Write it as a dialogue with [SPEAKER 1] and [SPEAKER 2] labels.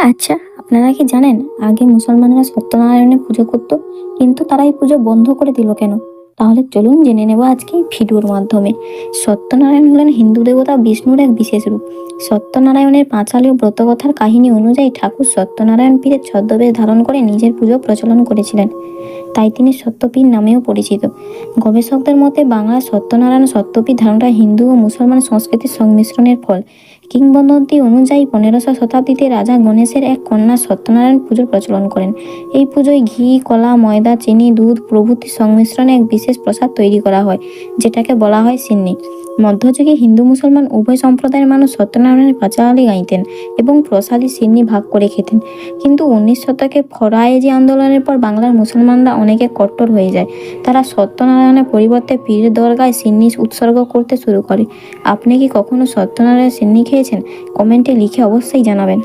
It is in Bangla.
[SPEAKER 1] আচ্ছা, আপনারা কি জানেন আগে মুসলমানরা সত্যনারায়ণের পুজো করত, কিন্তু তারা এই পুজো বন্ধ করে দিল কেন? তাহলে চলুন জেনে নেব আজকে এই ভিডিওর মাধ্যমে। সত্যনারায়ণ হলেন হিন্দু দেবতা বিষ্ণুর এক বিশেষ রূপ। সত্যনারায়ণের পাঁচালী ব্রতকথার কাহিনী অনুযায়ী ঠাকুর সত্যনারায়ণ পীরের ছদ্মবেশ ধারণ করে নিজের পুজো প্রচলন করেছিলেন, তাই তিনি সত্যপীর নামেও পরিচিত। গবেষকদের মতে বাংলার সত্যনারায়ণ সত্যপীর ধারণটা হিন্দু ও মুসলমান সংস্কৃতির সংমিশ্রণের ফল। কিংবদন্তি অনুযায়ী 1500 শতাব্দীতে রাজা গণেশের এক কন্যা সত্যনারায়ণ পুজোর প্রচলন করেন। এই পুজোয় ঘি, কলা, ময়দা, চিনি, দুধ প্রভৃতির সংমিশ্রণে এক বিশেষ প্রসাদ তৈরি করা হয়, যেটাকে বলা হয় সিন্নি। মধ্যযুগে হিন্দু মুসলমান উভয় সম্প্রদায়ের মানুষ সত্যনারায়ণের পাঁচালী গাইতেন এবং প্রসাদী সিন্নি ভাগ করে খেতেন। কিন্তু 19 শতকে ফরায়েজি আন্দোলনের পর বাংলার মুসলমানরা অনেকে কট্টর হয়ে যায়। তারা সত্যনারায়ণের পরিবর্তে পীরের দরগায় সিন্নি উৎসর্গ করতে শুরু করে। আপনি কি কখনো সত্যনারায়ণ সিন্নি খেয়েছেন? কমেন্টে লিখে অবশ্যই জানাবেন।